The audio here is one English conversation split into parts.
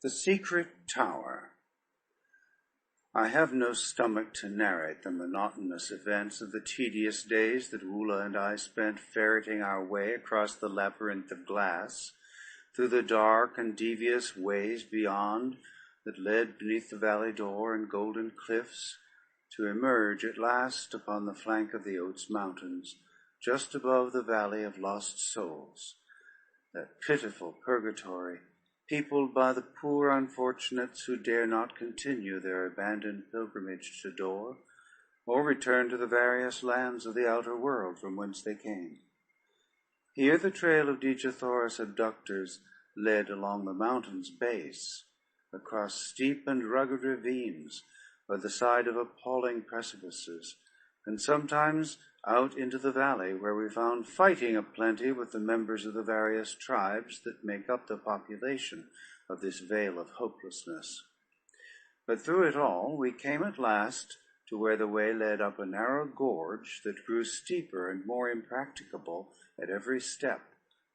The Secret Tower. I have no stomach to narrate the monotonous events of the tedious days that Woola and I spent ferreting our way across the labyrinth of glass, through the dark and devious ways beyond that led beneath the valley door and golden cliffs, to emerge at last upon the flank of the Oats Mountains, just above the Valley of Lost Souls, that pitiful purgatory, peopled by the poor unfortunates who dare not continue their abandoned pilgrimage to Dor, or return to the various lands of the outer world from whence they came. Here the trail of Dejathoris' abductors led along the mountain's base, across steep and rugged ravines, by the side of appalling precipices, and sometimes out into the valley, where we found fighting aplenty with the members of the various tribes that make up the population of this vale of hopelessness. But through it all, we came at last to where the way led up a narrow gorge that grew steeper and more impracticable at every step,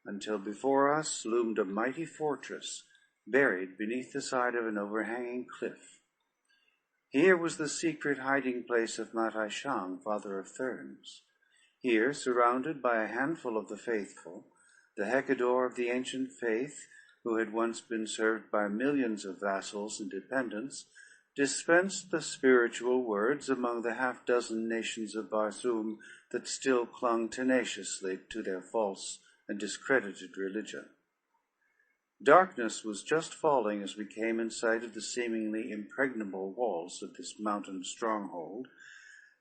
until before us loomed a mighty fortress, buried beneath the side of an overhanging cliff. Here was the secret hiding place of Matai Shang, father of Therns. Here, surrounded by a handful of the faithful, the Hecador of the ancient faith, who had once been served by millions of vassals and dependents, dispensed the spiritual words among the half-dozen nations of Barsoom that still clung tenaciously to their false and discredited religion. Darkness was just falling as we came in sight of the seemingly impregnable walls of this mountain stronghold,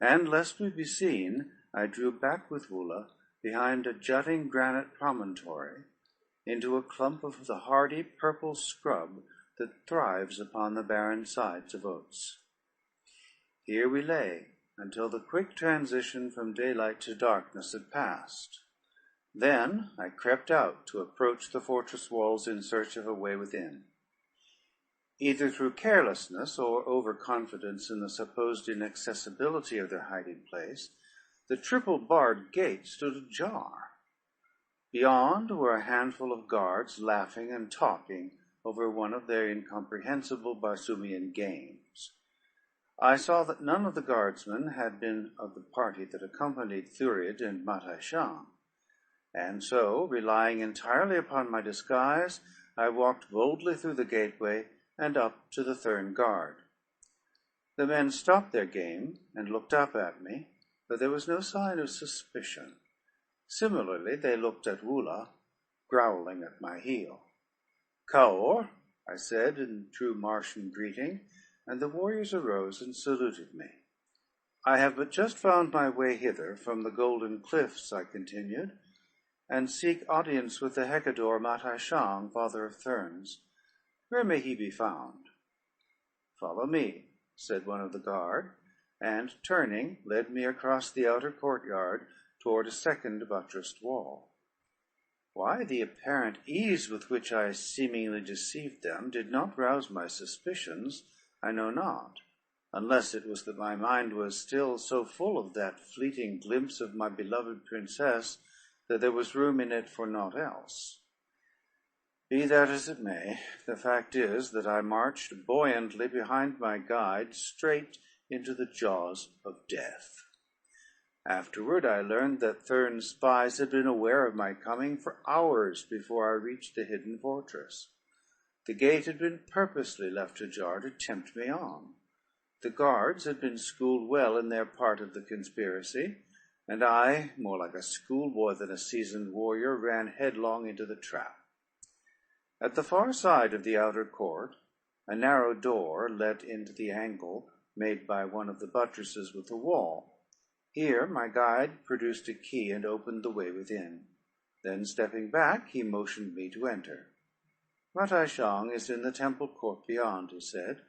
and, lest we be seen, I drew back with Woola behind a jutting granite promontory into a clump of the hardy purple scrub that thrives upon the barren sides of Oats. Here we lay until the quick transition from daylight to darkness had passed. Then I crept out to approach the fortress walls in search of a way within. Either through carelessness or overconfidence in the supposed inaccessibility of their hiding place, the triple-barred gate stood ajar. Beyond were a handful of guards laughing and talking over one of their incomprehensible Barsoomian games. I saw that none of the guardsmen had been of the party that accompanied Thurid and Matai Shang, and so, relying entirely upon my disguise, I walked boldly through the gateway and up to the Thurn guard. The men stopped their game and looked up at me, but there was no sign of suspicion. Similarly, they looked at Woola, growling at my heel. "Kaor," I said in true Martian greeting, and the warriors arose and saluted me. "I have but just found my way hither from the Golden Cliffs," I continued, "and seek audience with the Hecador Matai Shang, father of Therns. Where may he be found?" "Follow me," said one of the guard, and, turning, led me across the outer courtyard toward a second buttressed wall. Why the apparent ease with which I seemingly deceived them did not rouse my suspicions, I know not, unless it was that my mind was still so full of that fleeting glimpse of my beloved princess that there was room in it for naught else. Be that as it may, the fact is that I marched buoyantly behind my guide straight into the jaws of death. Afterward I learned that Thurn's spies had been aware of my coming for hours before I reached the hidden fortress. The gate had been purposely left ajar to tempt me on. The guards had been schooled well in their part of the conspiracy, and I, more like a schoolboy than a seasoned warrior, ran headlong into the trap. At the far side of the outer court, a narrow door led into the angle made by one of the buttresses with the wall. Here my guide produced a key and opened the way within. Then, stepping back, he motioned me to enter. "Matai Shang is in the temple court beyond," he said,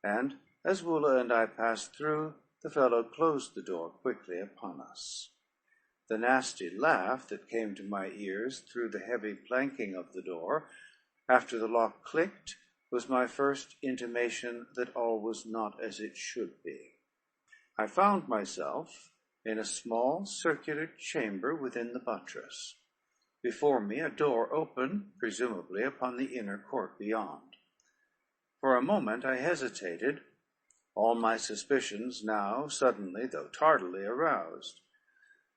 and as Woola and I passed through, the fellow closed the door quickly upon us. The nasty laugh that came to my ears through the heavy planking of the door, after the lock clicked, was my first intimation that all was not as it should be. I found myself in a small circular chamber within the buttress. Before me a door opened, presumably upon the inner court beyond. For a moment I hesitated, all my suspicions now suddenly, though tardily, aroused.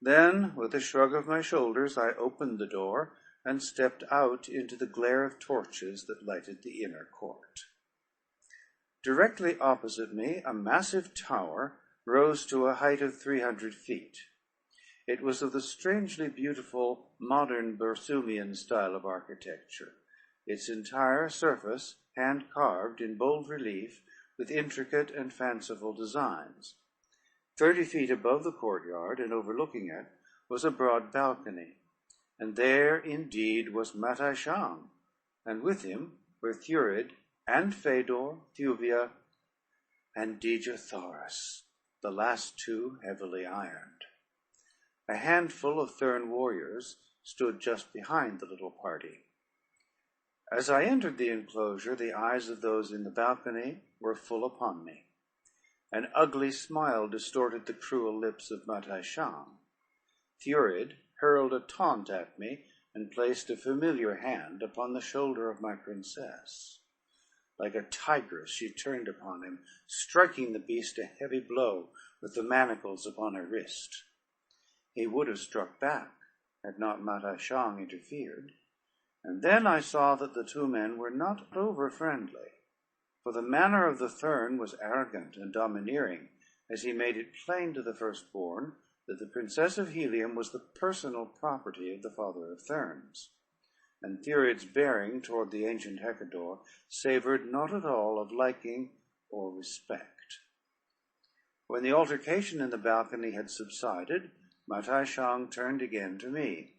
Then, with a shrug of my shoulders, I opened the door and stepped out into the glare of torches that lighted the inner court. Directly opposite me, a massive tower rose to a height of 300 feet. It was of the strangely beautiful modern Burroughsian style of architecture, its entire surface hand-carved in bold relief with intricate and fanciful designs. 30 feet above the courtyard and overlooking it was a broad balcony, and there indeed was Matashang, and with him were Thurid and Fedor, Thuvia, and Dejathoras, the last two heavily ironed. A handful of Thurn warriors stood just behind the little party. As I entered the enclosure, the eyes of those in the balcony were full upon me. An ugly smile distorted the cruel lips of Matashang. Thurid hurled a taunt at me and placed a familiar hand upon the shoulder of my princess. Like a tigress, she turned upon him, striking the beast a heavy blow with the manacles upon her wrist. He would have struck back had not Matashang interfered, and then I saw that the two men were not over friendly, for the manner of the Thurn was arrogant and domineering, as he made it plain to the firstborn that the Princess of Helium was the personal property of the father of Thurns, and Thurid's bearing toward the ancient Hecador savored not at all of liking or respect. When the altercation in the balcony had subsided, Matashang turned again to me.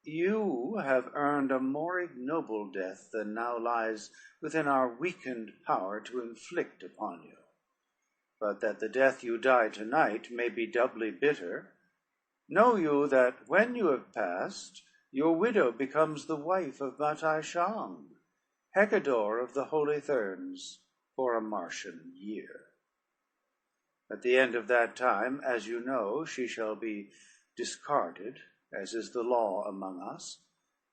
"You have earned a more ignoble death than now lies within our weakened power to inflict upon you. But that the death you die tonight may be doubly bitter, know you that when you have passed, your widow becomes the wife of Matashang, Hecador of the Holy Thurns, for a Martian year. At the end of that time, as you know, she shall be discarded, as is the law among us,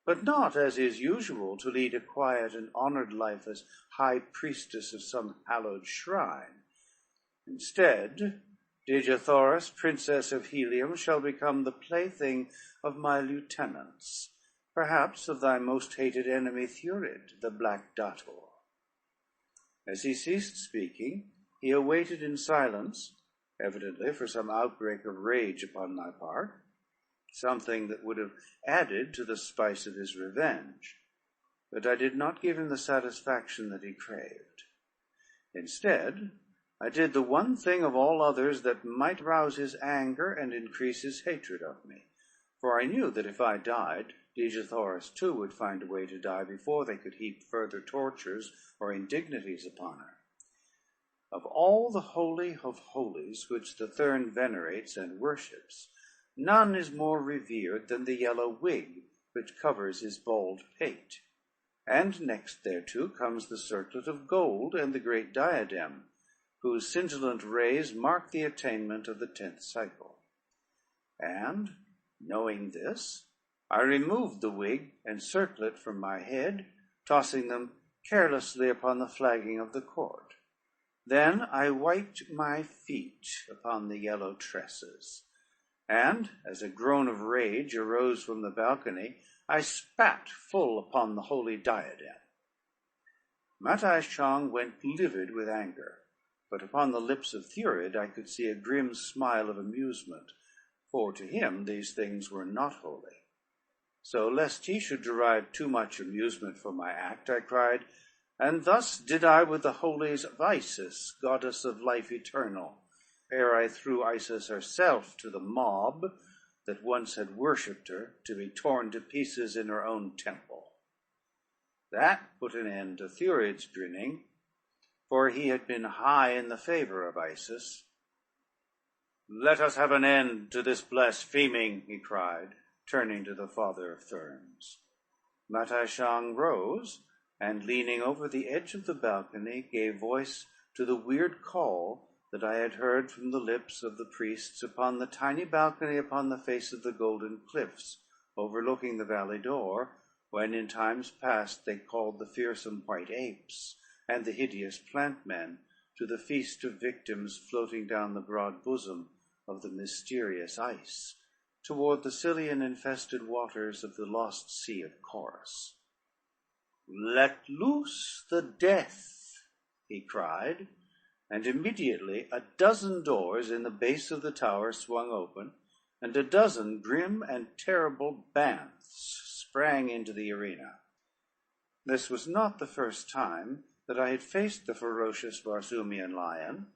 but not, as is usual, to lead a quiet and honored life as high priestess of some hallowed shrine. Instead, Dejathoras, Princess of Helium, shall become the plaything of my lieutenants, perhaps of thy most hated enemy Thurid, the Black Dator." As he ceased speaking, he awaited in silence, evidently for some outbreak of rage upon my part, something that would have added to the spice of his revenge, but I did not give him the satisfaction that he craved. Instead, I did the one thing of all others that might rouse his anger and increase his hatred of me, for I knew that if I died, Dejathoras too would find a way to die before they could heap further tortures or indignities upon her. Of all the holy of holies which the Thurn venerates and worships, none is more revered than the yellow wig which covers his bald pate, and next thereto comes the circlet of gold and the great diadem, whose scintillant rays mark the attainment of the 10th cycle. And, knowing this, I removed the wig and circlet from my head, tossing them carelessly upon the flagging of the court. Then I wiped my feet upon the yellow tresses, and, as a groan of rage arose from the balcony, I spat full upon the holy diadem. Matashang went livid with anger, but upon the lips of Thurid I could see a grim smile of amusement, for to him these things were not holy. So, lest he should derive too much amusement from my act, I cried, "And thus did I with the holies of Isis, goddess of life eternal, ere I threw Isis herself to the mob that once had worshipped her, to be torn to pieces in her own temple." That put an end to Thurid's grinning, for he had been high in the favor of Isis. "Let us have an end to this blaspheming," he cried, turning to the father of Thurns. Matashang rose, and leaning over the edge of the balcony, gave voice to the weird call that I had heard from the lips of the priests upon the tiny balcony upon the face of the golden cliffs overlooking the valley door, when in times past they called the fearsome white apes and the hideous plant men to the feast of victims floating down the broad bosom of the mysterious ice, toward the Cillian-infested waters of the lost sea of Chorus. "Let loose the death," he cried, and immediately a dozen doors in the base of the tower swung open, and a dozen grim and terrible banths sprang into the arena. This was not the first time that I had faced the ferocious Barsoomian lion,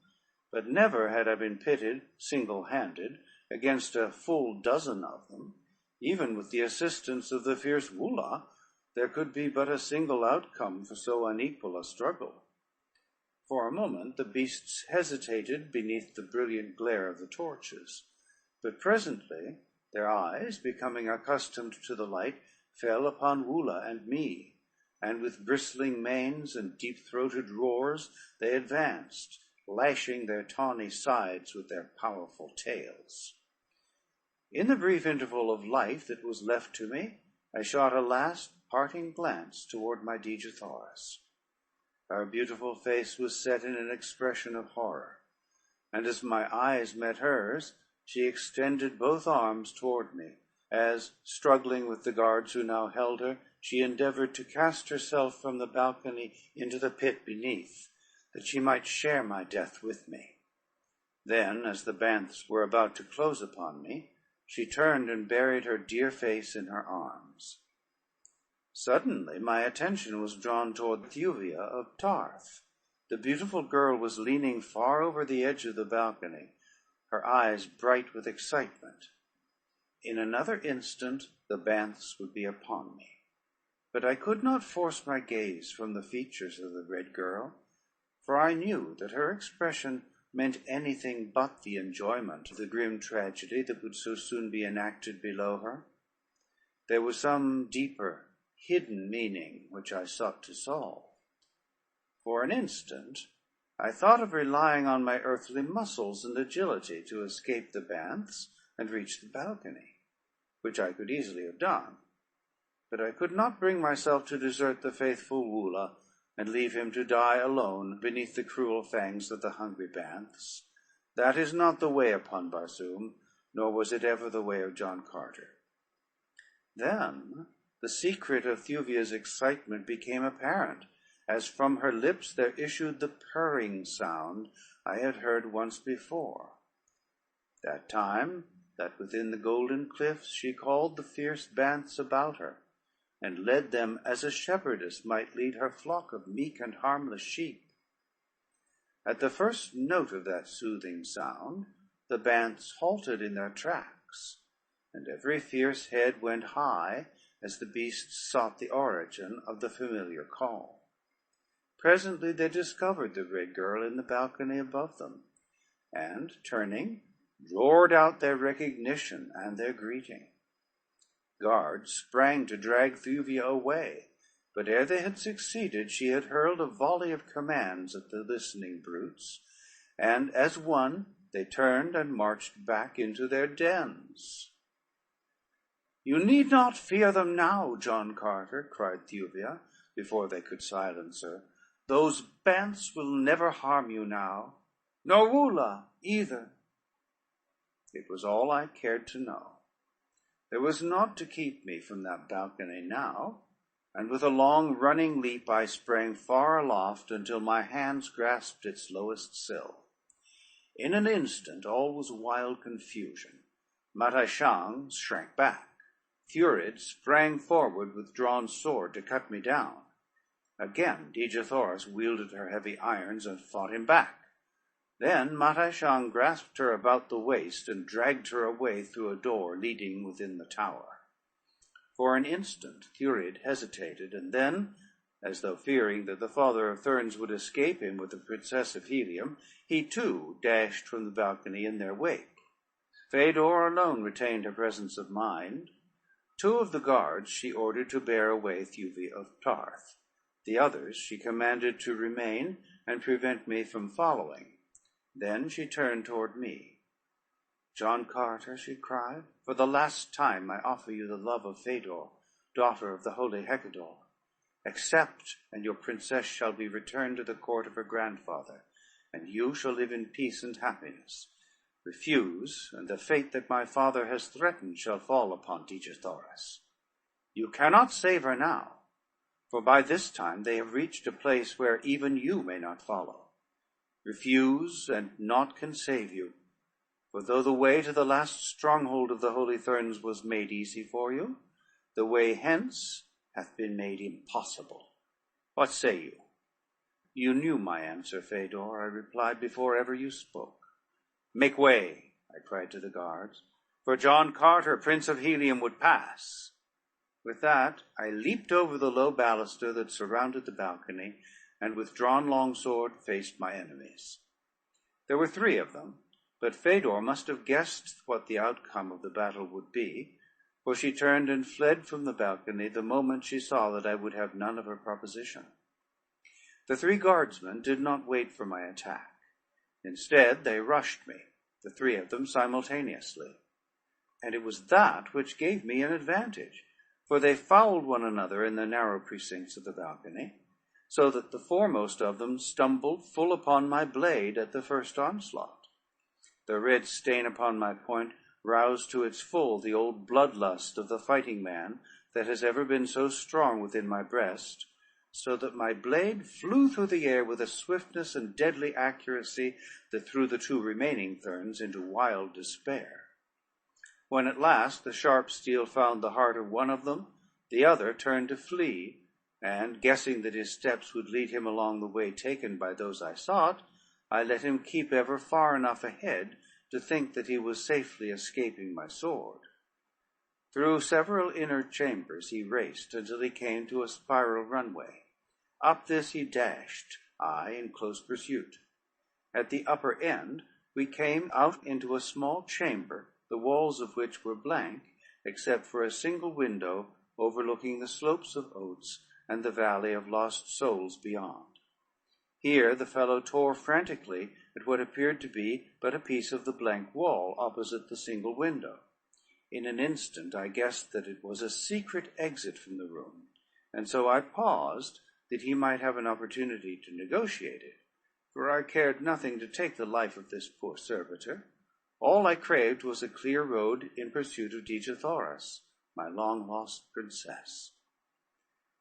but never had I been pitted single-handed against a full dozen of them. Even with the assistance of the fierce Woola, there could be but a single outcome for so unequal a struggle. For a moment the beasts hesitated beneath the brilliant glare of the torches, but presently their eyes, becoming accustomed to the light, fell upon Woola and me, and with bristling manes and deep-throated roars they advanced, lashing their tawny sides with their powerful tails. In the brief interval of life that was left to me, I shot a last parting glance toward my Dejathoris. Her beautiful face was set in an expression of horror, and as my eyes met hers, she extended both arms toward me, as, struggling with the guards who now held her, she endeavored to cast herself from the balcony into the pit beneath, that she might share my death with me. Then, as the banths were about to close upon me, she turned and buried her dear face in her arms. Suddenly my attention was drawn toward Thuvia of Tarth. The beautiful girl was leaning far over the edge of the balcony, her eyes bright with excitement. In another instant the banths would be upon me, but I could not force my gaze from the features of the red girl, for I knew that her expression meant anything but the enjoyment of the grim tragedy that would so soon be enacted below her. There was some deeper, hidden meaning which I sought to solve. For an instant I thought of relying on my earthly muscles and agility to escape the banths and reach the balcony, which I could easily have done, but I could not bring myself to desert the faithful Woola and leave him to die alone beneath the cruel fangs of the hungry banths. That is not the way upon Barsoom, nor was it ever the way of John Carter. Then the secret of Thuvia's excitement became apparent, as from her lips there issued the purring sound I had heard once before. That time, that within the golden cliffs she called the fierce banths about her, and led them as a shepherdess might lead her flock of meek and harmless sheep. At the first note of that soothing sound, the banths halted in their tracks, and every fierce head went high as the beasts sought the origin of the familiar call. Presently they discovered the red girl in the balcony above them, and, turning, roared out their recognition and their greeting. Guards sprang to drag Thuvia away, but ere they had succeeded, she had hurled a volley of commands at the listening brutes, and as one they turned and marched back into their dens. "You need not fear them now, John Carter," cried Thuvia, before they could silence her. "Those banths will never harm you now, nor Woola either." It was all I cared to know. There was naught to keep me from that balcony now, and with a long running leap I sprang far aloft until my hands grasped its lowest sill. In an instant all was wild confusion. Matashang shrank back. Thurid sprang forward with drawn sword to cut me down. Again Dejathoris wielded her heavy irons and fought him back. Then Matashang grasped her about the waist and dragged her away through a door leading within the tower. For an instant Thurid hesitated, and then, as though fearing that the father of Therns would escape him with the Princess of Helium, he too dashed from the balcony in their wake. Fedor alone retained her presence of mind. 2 of the guards she ordered to bear away Thuvia of Tarth. The others she commanded to remain and prevent me from following. Then she turned toward me. "John Carter," she cried, "for the last time I offer you the love of Fedor, daughter of the holy Hecador. Accept, and your princess shall be returned to the court of her grandfather, and you shall live in peace and happiness. Refuse, and the fate that my father has threatened shall fall upon Dejathoras. You cannot save her now, for by this time they have reached a place where even you may not follow. Refuse, and naught can save you. For though the way to the last stronghold of the holy Therns was made easy for you, the way hence hath been made impossible. What say you? You knew my answer, Fëdor, I replied, before ever you spoke. Make way, I cried to the guards, for John Carter, Prince of Helium, would pass. With that, I leaped over the low baluster that surrounded the balcony, and with drawn longsword faced my enemies. There were 3 of them, but Fëdor must have guessed what the outcome of the battle would be, for she turned and fled from the balcony the moment she saw that I would have none of her proposition. The 3 guardsmen did not wait for my attack. Instead, they rushed me, the 3 of them simultaneously. And it was that which gave me an advantage, for they fouled one another in the narrow precincts of the balcony, so that the foremost of them stumbled full upon my blade at the first onslaught. The red stain upon my point roused to its full the old bloodlust of the fighting man that has ever been so strong within my breast, so that my blade flew through the air with a swiftness and deadly accuracy that threw the 2 remaining Therns into wild despair. When at last the sharp steel found the heart of one of them, the other turned to flee, and, guessing that his steps would lead him along the way taken by those I sought, I let him keep ever far enough ahead to think that he was safely escaping my sword. Through several inner chambers he raced until he came to a spiral runway. Up this he dashed, I in close pursuit. At the upper end we came out into a small chamber, the walls of which were blank, except for a single window overlooking the slopes of Oats and the valley of lost souls beyond. Here the fellow tore frantically at what appeared to be but a piece of the blank wall opposite the single window. In an instant I guessed that it was a secret exit from the room, and so I paused that he might have an opportunity to negotiate it, for I cared nothing to take the life of this poor servitor. All I craved was a clear road in pursuit of Dejathoras, my long-lost princess.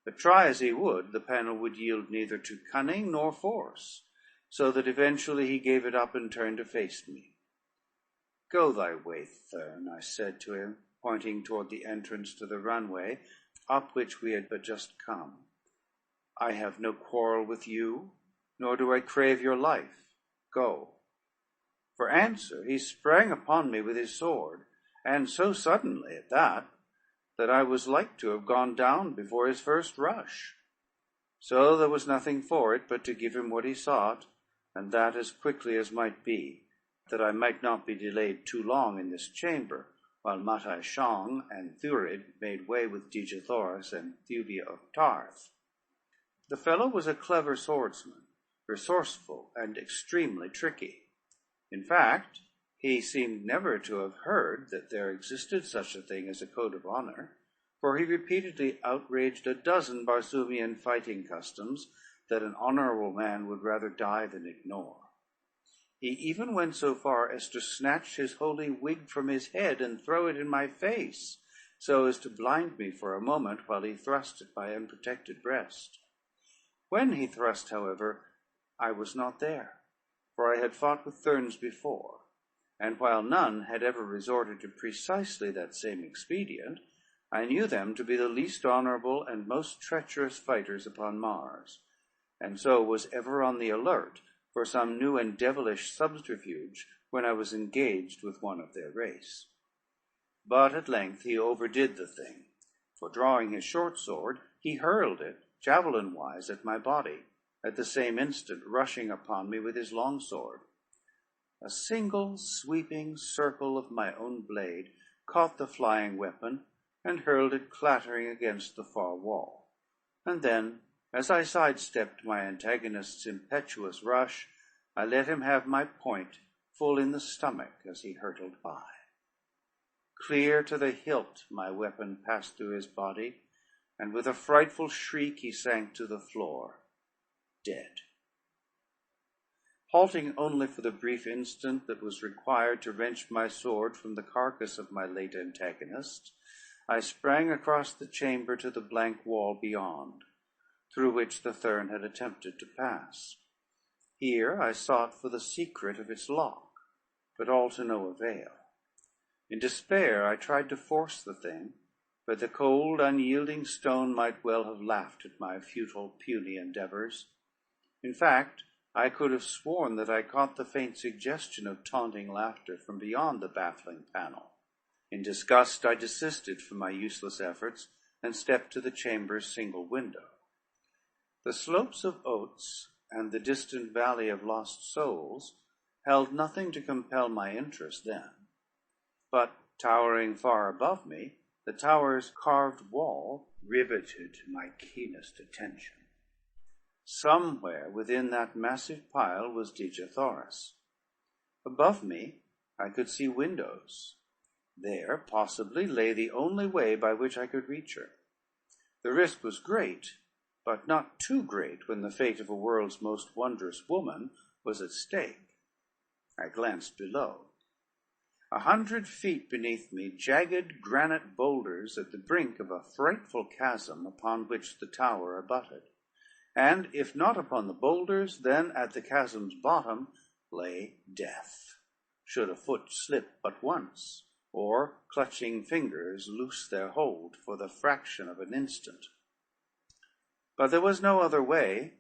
But try as he would, the panel would yield neither to cunning nor force, so that eventually he gave it up and turned to face me. Go thy way, Thern, I said to him, pointing toward the entrance to the runway, up which we had but just come. I have no quarrel with you, nor do I crave your life. Go. For answer he sprang upon me with his sword, and so suddenly at that I was like to have gone down before his first rush. So there was nothing for it but to give him what he sought, and that as quickly as might be, that I might not be delayed too long in this chamber, while Matai Shong and Thurid made way with Dejathoras and Thubia of Tarth. The fellow was a clever swordsman, resourceful and extremely tricky. In fact, he seemed never to have heard that there existed such a thing as a code of honor, for he repeatedly outraged a dozen Barsoomian fighting customs that an honorable man would rather die than ignore. He even went so far as to snatch his holy wig from his head and throw it in my face, so as to blind me for a moment while he thrust at my unprotected breast. When he thrust, however, I was not there, for I had fought with Therns before, and while none had ever resorted to precisely that same expedient, I knew them to be the least honorable and most treacherous fighters upon Mars, and so was ever on the alert for some new and devilish subterfuge when I was engaged with one of their race. But at length he overdid the thing, for drawing his short sword, he hurled it, javelin-wise, at my body, at the same instant rushing upon me with his long sword. A single sweeping circle of my own blade caught the flying weapon and hurled it clattering against the far wall. And then, as I sidestepped my antagonist's impetuous rush, I let him have my point full in the stomach as he hurtled by. Clear to the hilt my weapon passed through his body, and with a frightful shriek he sank to the floor, dead. Halting only for the brief instant that was required to wrench my sword from the carcass of my late antagonist, I sprang across the chamber to the blank wall beyond, through which the Thurn had attempted to pass. Here I sought for the secret of its lock, but all to no avail. In despair I tried to force the thing, but the cold, unyielding stone might well have laughed at my futile, puny endeavors. In fact, I could have sworn that I caught the faint suggestion of taunting laughter from beyond the baffling panel. In disgust, I desisted from my useless efforts and stepped to the chamber's single window. The slopes of Oates and the distant valley of Lost Souls held nothing to compel my interest then. But towering far above me, the tower's carved wall riveted my keenest attention. Somewhere within that massive pile was Digithoris. Above me I could see windows. There, possibly, lay the only way by which I could reach her. The risk was great, but not too great when the fate of a world's most wondrous woman was at stake. I glanced below. 100 feet beneath me, jagged granite boulders at the brink of a frightful chasm upon which the tower abutted. And if not upon the boulders, then at the chasm's bottom lay death, should a foot slip but once, or clutching fingers loose their hold for the fraction of an instant. But there was no other way,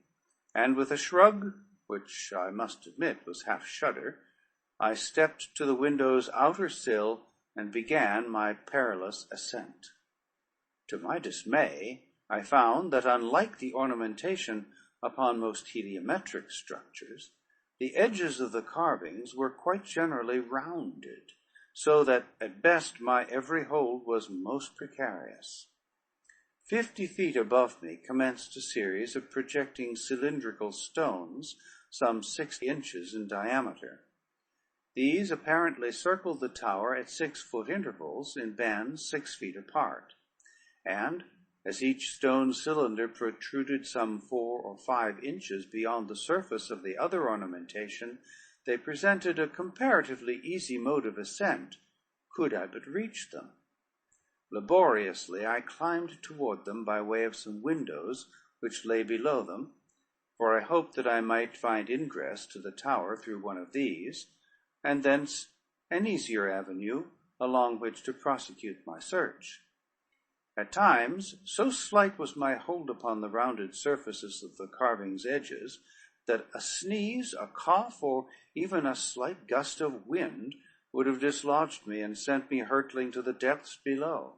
and with a shrug, which I must admit was half shudder, I stepped to the window's outer sill and began my perilous ascent. To my dismay, I found that, unlike the ornamentation upon most heliometric structures, the edges of the carvings were quite generally rounded, so that at best my every hold was most precarious. 50 feet above me commenced a series of projecting cylindrical stones, some 6 inches in diameter. These apparently circled the tower at 6-foot intervals in bands 6 feet apart, and as each stone cylinder protruded some 4 or 5 inches beyond the surface of the other ornamentation, they presented a comparatively easy mode of ascent, could I but reach them. Laboriously I climbed toward them by way of some windows which lay below them, for I hoped that I might find ingress to the tower through one of these, and thence an easier avenue along which to prosecute my search. At times, so slight was my hold upon the rounded surfaces of the carving's edges, that a sneeze, a cough, or even a slight gust of wind would have dislodged me and sent me hurtling to the depths below.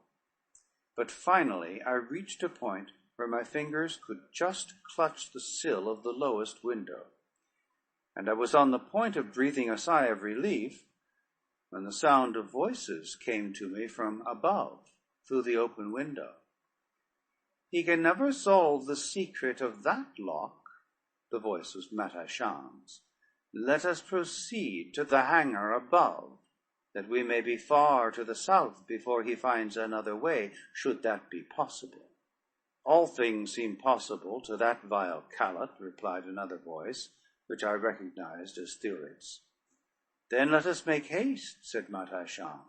But finally I reached a point where my fingers could just clutch the sill of the lowest window, and I was on the point of breathing a sigh of relief when the sound of voices came to me from above through the open window. "He can never solve the secret of that lock," the voice was Matachan's. "Let us proceed to the hangar above, that we may be far to the south before he finds another way, should that be possible." "All things seem possible to that vile calot," replied another voice, which I recognized as Thurid's. "Then let us make haste," said Matachan.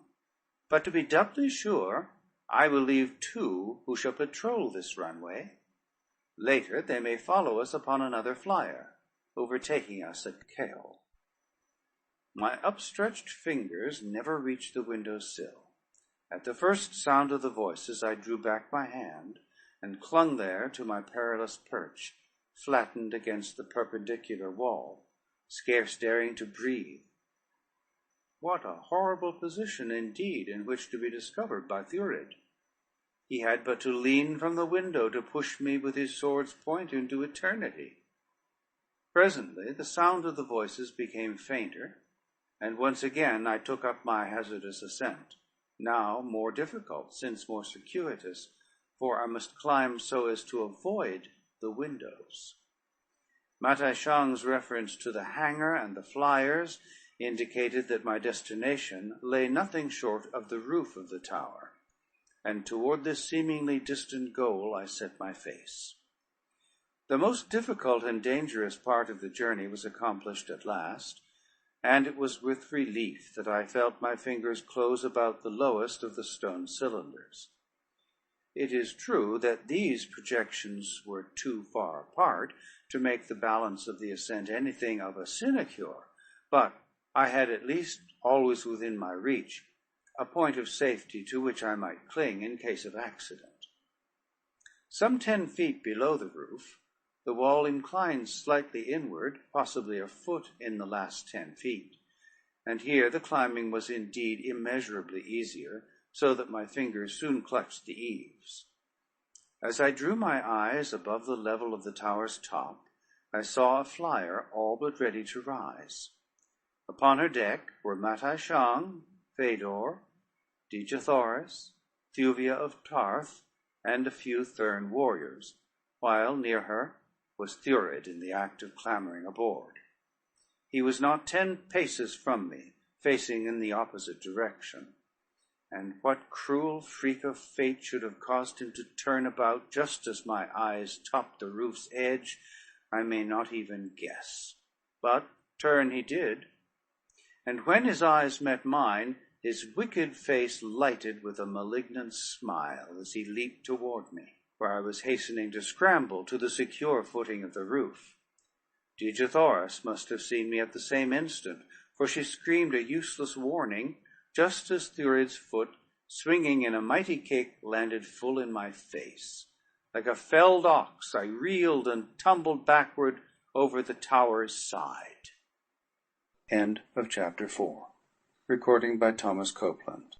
"But to be doubly sure, I will leave 2 who shall patrol this runway. Later they may follow us upon another flyer, overtaking us at Kale." My upstretched fingers never reached the window sill. At the first sound of the voices I drew back my hand, and clung there to my perilous perch, flattened against the perpendicular wall, scarce daring to breathe. What a horrible position indeed in which to be discovered by Thurid! He had but to lean from the window to push me with his sword's point into eternity. Presently the sound of the voices became fainter, and once again I took up my hazardous ascent, now more difficult, since more circuitous, for I must climb so as to avoid the windows. Matachan's reference to the hangar and the flyers indicated that my destination lay nothing short of the roof of the tower. and toward this seemingly distant goal I set my face. The most difficult and dangerous part of the journey was accomplished at last, and it was with relief that I felt my fingers close about the lowest of the stone cylinders. It is true that these projections were too far apart to make the balance of the ascent anything of a sinecure, but I had at least always within my reach a point of safety to which I might cling in case of accident. Some 10 feet below the roof, the wall inclined slightly inward, possibly a foot in the last 10 feet, and here the climbing was indeed immeasurably easier, so that my fingers soon clutched the eaves. As I drew my eyes above the level of the tower's top, I saw a flyer all but ready to rise. Upon her deck were Matai Shang, Fedor, Dejah Thoris, Thuvia of Tarth, and a few Thurn warriors, while near her was Thurid in the act of clambering aboard. He was not 10 paces from me, facing in the opposite direction, and what cruel freak of fate should have caused him to turn about just as my eyes topped the roof's edge, I may not even guess. But turn he did, and when his eyes met mine, his wicked face lighted with a malignant smile as he leaped toward me, where I was hastening to scramble to the secure footing of the roof. Dejah Thoris must have seen me at the same instant, for she screamed a useless warning, just as Thurid's foot, swinging in a mighty kick, landed full in my face. Like a felled ox, I reeled and tumbled backward over the tower's side. End of chapter 4. Recording by Thomas Copeland.